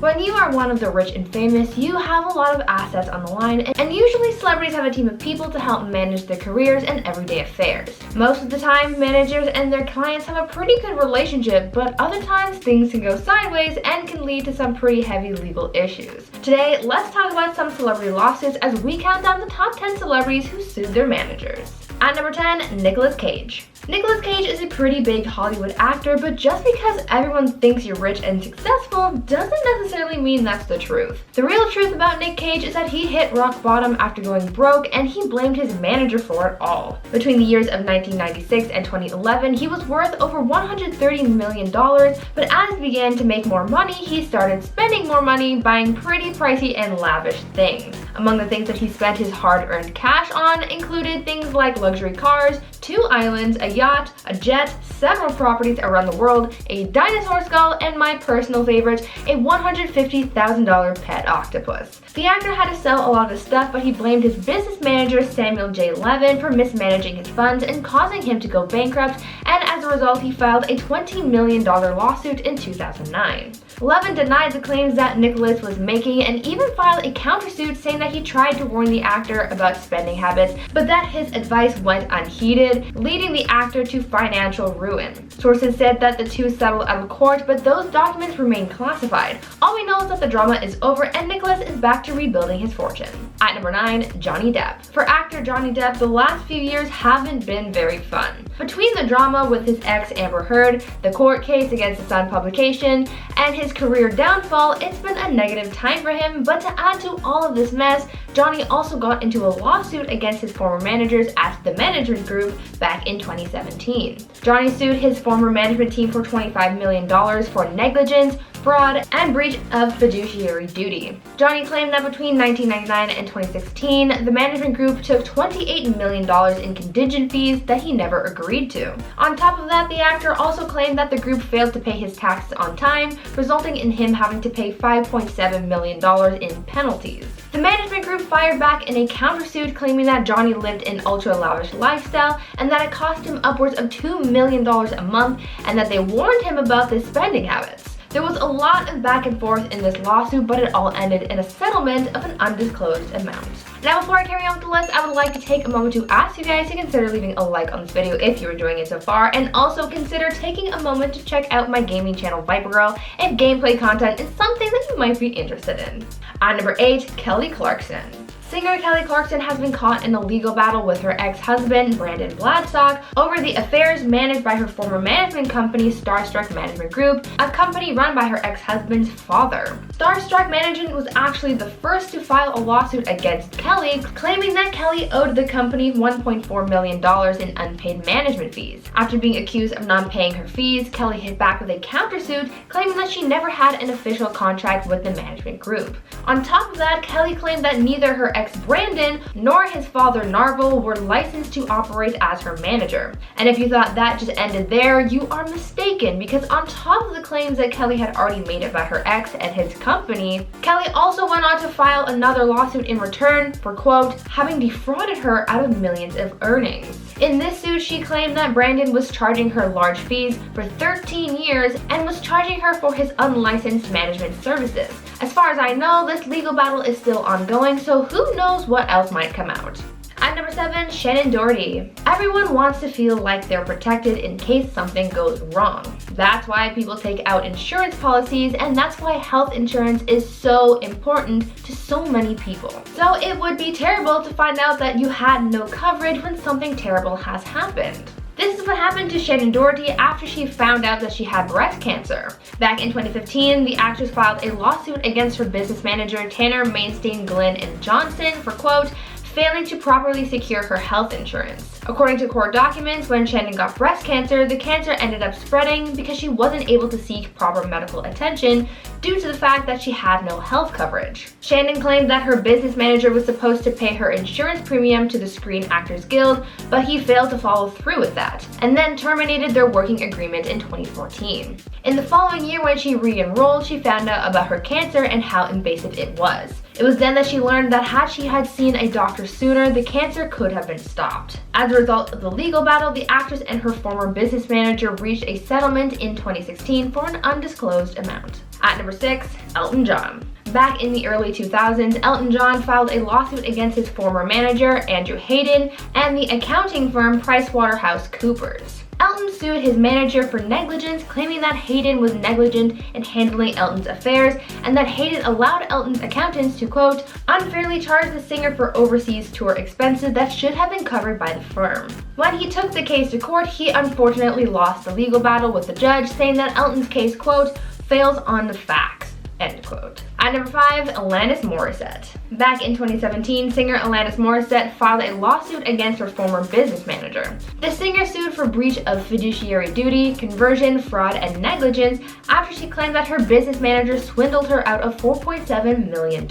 When you are one of the rich and famous, you have a lot of assets on the line, and usually celebrities have a team of people to help manage their careers and everyday affairs. Most of the time, managers and their clients have a pretty good relationship, but other times things can go sideways and can lead to some pretty heavy legal issues. Today, let's talk about some celebrity lawsuits as we count down the top 10 celebrities who sued their managers. At number 10, Nicolas Cage. Nicolas Cage is a pretty big Hollywood actor, but just because everyone thinks you're rich and successful doesn't necessarily mean that's the truth. The real truth about Nick Cage is that he hit rock bottom after going broke, and he blamed his manager for it all. Between the years of 1996 and 2011, he was worth over $130 million, but as he began to make more money, he started spending more money buying pretty pricey and lavish things. Among the things that he spent his hard-earned cash on included things like luxury cars, 2 islands, a yacht, a jet, several properties around the world, a dinosaur skull, and my personal favorite, a $150,000 pet octopus. The actor had to sell a lot of his stuff, but he blamed his business manager Samuel J. Levin for mismanaging his funds and causing him to go bankrupt, and as a result he filed a $20 million lawsuit in 2009. Levin denied the claims that Nicolas was making and even filed a countersuit saying that he tried to warn the actor about spending habits, but that his advice went unheeded, leading the actor to financial ruin. Sources said that the two settled out of court, but those documents remain classified. All we know is that the drama is over and Nicolas is back to rebuilding his fortune. At number 9, Johnny Depp. For actor Johnny Depp, the last few years haven't been very fun. Between the drama with his ex Amber Heard, the court case against the Sun publication, and his career downfall, it's been a negative time for him, but to add to all of this mess, Johnny also got into a lawsuit against his former managers at the management group back in 2017. Johnny sued his former management team for $25 million for negligence, fraud, and breach of fiduciary duty. Johnny claimed that between 1999 and 2016, the management group took $28 million in contingent fees that he never agreed to. On top of that, the actor also claimed that the group failed to pay his taxes on time, resulting in him having to pay $5.7 million in penalties. The management group fired back in a countersuit claiming that Johnny lived an ultra-lavish lifestyle and that it cost him upwards of $2 million a month, and that they warned him about his spending habits. There was a lot of back and forth in this lawsuit, but it all ended in a settlement of an undisclosed amount. Now, before I carry on with the list, I would like to take a moment to ask you guys to consider leaving a like on this video if you're enjoying it so far, and also consider taking a moment to check out my gaming channel Viper Girl if gameplay content is something that you might be interested in. At number 8, Kelly Clarkson. Singer Kelly Clarkson has been caught in a legal battle with her ex-husband, Brandon Bladstock, over the affairs managed by her former management company, Starstruck Management Group, a company run by her ex-husband's father. Starstruck Management was actually the first to file a lawsuit against Kelly, claiming that Kelly owed the company $1.4 million in unpaid management fees. After being accused of not paying her fees, Kelly hit back with a countersuit, claiming that she never had an official contract with the management group. On top of that, Kelly claimed that neither her ex-Brandon nor his father Narvel were licensed to operate as her manager. And if you thought that just ended there, you are mistaken, because on top of the claims that Kelly had already made about her ex and his company, Kelly also went on to file another lawsuit in return for, quote, having defrauded her out of millions of earnings. In this suit, she claimed that Brandon was charging her large fees for 13 years and was charging her for his unlicensed management services. As far as I know, this legal battle is still ongoing, so who knows what else might come out. At number 7, Shannon Doherty. Everyone wants to feel like they're protected in case something goes wrong. That's why people take out insurance policies, and that's why health insurance is so important to so many people. So it would be terrible to find out that you had no coverage when something terrible has happened. This is what happened to Shannon Doherty after she found out that she had breast cancer. Back in 2015, the actress filed a lawsuit against her business manager Tanner Mainstein Glenn and Johnson for, quote, failing to properly secure her health insurance. According to court documents, when Shannon got breast cancer, the cancer ended up spreading because she wasn't able to seek proper medical attention due to the fact that she had no health coverage. Shannon claimed that her business manager was supposed to pay her insurance premium to the Screen Actors Guild, but he failed to follow through with that, and then terminated their working agreement in 2014. In the following year, when she re-enrolled, she found out about her cancer and how invasive it was. It was then that she learned that had she seen a doctor sooner, the cancer could have been stopped. As a result of the legal battle, the actress and her former business manager reached a settlement in 2016 for an undisclosed amount. At number 6, Elton John. Back in the early 2000s, Elton John filed a lawsuit against his former manager, Andrew Hayden, and the accounting firm PricewaterhouseCoopers. Elton sued his manager for negligence, claiming that Hayden was negligent in handling Elton's affairs and that Hayden allowed Elton's accountants to, quote, unfairly charge the singer for overseas tour expenses that should have been covered by the firm. When he took the case to court, he unfortunately lost the legal battle with the judge, saying that Elton's case, quote, fails on the facts. End quote. At number 5, Alanis Morissette. Back in 2017, singer Alanis Morissette filed a lawsuit against her former business manager. The singer sued for breach of fiduciary duty, conversion, fraud, and negligence after she claimed that her business manager swindled her out of $4.7 million.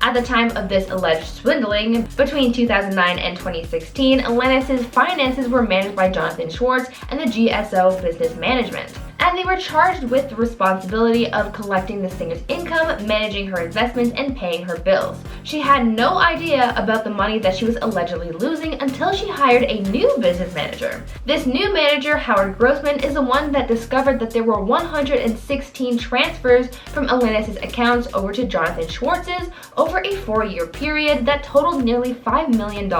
At the time of this alleged swindling, between 2009 and 2016, Alanis's finances were managed by Jonathan Schwartz and the GSO Business Management, and they were charged with the responsibility of collecting the singer's income, managing her investments, and paying her bills. She had no idea about the money that she was allegedly losing until she hired a new business manager. This new manager, Howard Grossman, is the one that discovered that there were 116 transfers from Alanis's accounts over to Jonathan Schwartz's over a 4-year period that totaled nearly $5 million.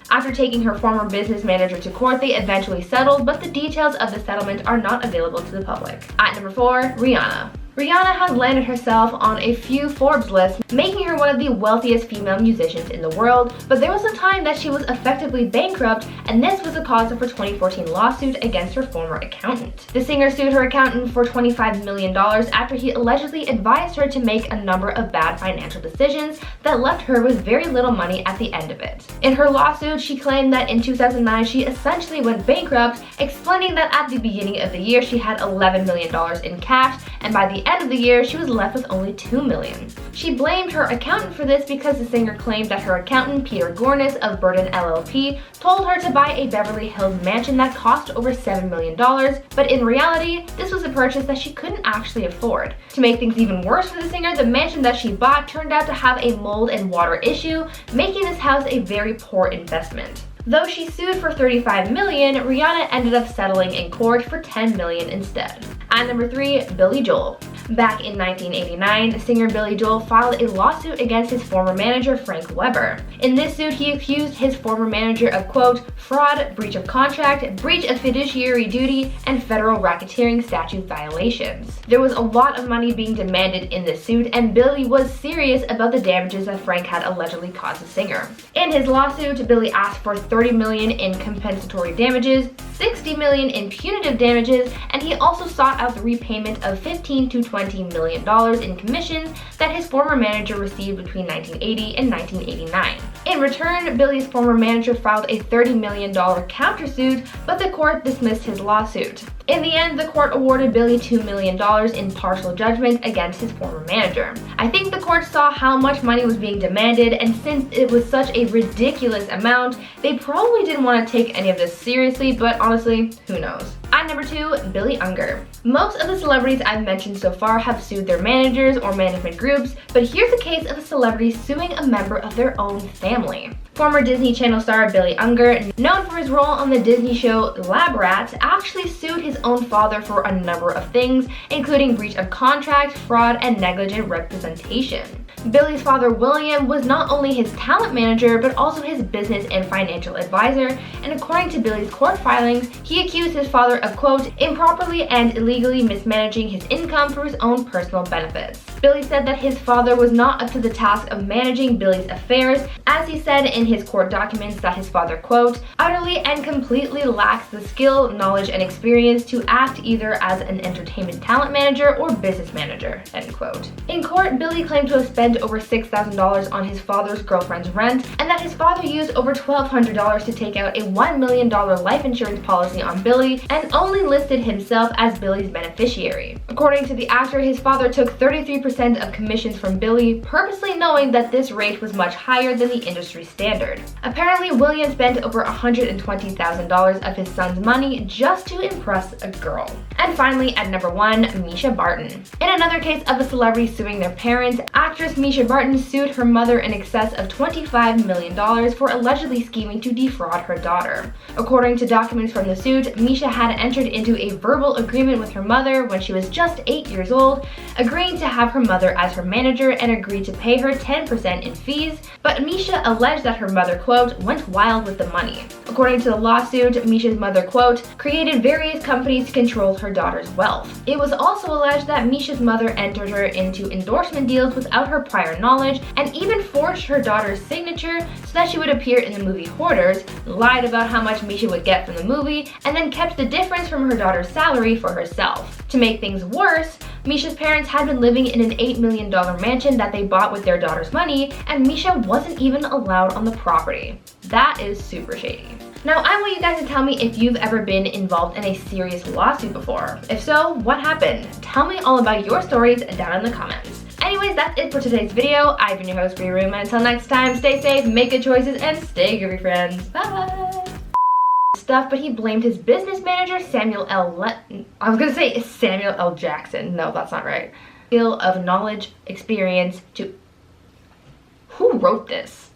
After taking her former business manager to court, they eventually settled, but the details of the settlement are not available to the public. At number 4, Rihanna. Rihanna has landed herself on a few Forbes lists, making her one of the wealthiest female musicians in the world, but there was a time that she was effectively bankrupt, and this was the cause of her 2014 lawsuit against her former accountant. The singer sued her accountant for $25 million after he allegedly advised her to make a number of bad financial decisions that left her with very little money at the end of it. In her lawsuit, she claimed that in 2009 she essentially went bankrupt, explaining that at the beginning of the year she had $11 million in cash, and by the end of the year, she was left with only $2 million. She blamed her accountant for this because the singer claimed that her accountant, Peter Gornis of Burden LLP, told her to buy a Beverly Hills mansion that cost over $7 million, but in reality, this was a purchase that she couldn't actually afford. To make things even worse for the singer, the mansion that she bought turned out to have a mold and water issue, making this house a very poor investment. Though she sued for $35 million, Rihanna ended up settling in court for $10 million instead. At number 3, Billy Joel. Back in 1989, singer Billy Joel filed a lawsuit against his former manager, Frank Weber. In this suit, he accused his former manager of, quote, fraud, breach of contract, breach of fiduciary duty, and federal racketeering statute violations. There was a lot of money being demanded in this suit, and Billy was serious about the damages that Frank had allegedly caused the singer. In his lawsuit, Billy asked for $30 million in compensatory damages, $60 million in punitive damages, and he also sought out the repayment of $15 to $20 million in commissions that his former manager received between 1980 and 1989. In return, Billy's former manager filed a $30 million countersuit, but the court dismissed his lawsuit. In the end, the court awarded Billy $2 million in partial judgment against his former manager. I think the court saw how much money was being demanded, and since it was such a ridiculous amount, they probably didn't want to take any of this seriously, but honestly, who knows. At number 2, Billy Unger. Most of the celebrities I've mentioned so far have sued their managers or management groups, but here's a case of a celebrity suing a member of their own family. Former Disney Channel star Billy Unger, known for his role on the Disney show Lab Rats, actually sued his own father for a number of things, including breach of contract, fraud, and negligent representation. Billy's father, William, was not only his talent manager, but also his business and financial advisor, and according to Billy's court filings, he accused his father of, quote, improperly and illegally mismanaging his income for his own personal benefits. Billy said that his father was not up to the task of managing Billy's affairs, as he said in his court documents that his father, quote, utterly and completely lacks the skill, knowledge, and experience to act either as an entertainment talent manager or business manager, end quote. In court, Billy claimed to have spent over $6,000 on his father's girlfriend's rent, and that his father used over $1,200 to take out a $1 million life insurance policy on Billy, and only listed himself as Billy's beneficiary. According to the actor, his father took 33% 50% of commissions from Billy, purposely knowing that this rate was much higher than the industry standard. Apparently, William spent over $120,000 of his son's money just to impress a girl. And finally, at number 1, Mischa Barton. In another case of a celebrity suing their parents, actress Mischa Barton sued her mother in excess of $25 million for allegedly scheming to defraud her daughter. According to documents from the suit, Mischa had entered into a verbal agreement with her mother when she was just 8 years old, agreeing to have her mother as her manager and agreed to pay her 10% in fees, but Mischa alleged that her mother, quote, went wild with the money. According to the lawsuit, Mischa's mother, quote, created various companies to control her daughter's wealth. It was also alleged that Mischa's mother entered her into endorsement deals without her prior knowledge and even forged her daughter's signature so that she would appear in the movie Hoarders, lied about how much Mischa would get from the movie, and then kept the difference from her daughter's salary for herself. To make things worse, Mischa's parents had been living in an $8 million mansion that they bought with their daughter's money, and Mischa wasn't even allowed on the property. That is super shady. Now, I want you guys to tell me if you've ever been involved in a serious lawsuit before. If so, what happened? Tell me all about your stories down in the comments. Anyways, that's it for today's video. I've been your host, Bree Room, and until next time, stay safe, make good choices, and stay groovy, friends. Bye! Stuff, but he blamed his business manager, Samuel L. Jackson. No, that's not right. Deal of knowledge, experience to... Who wrote this?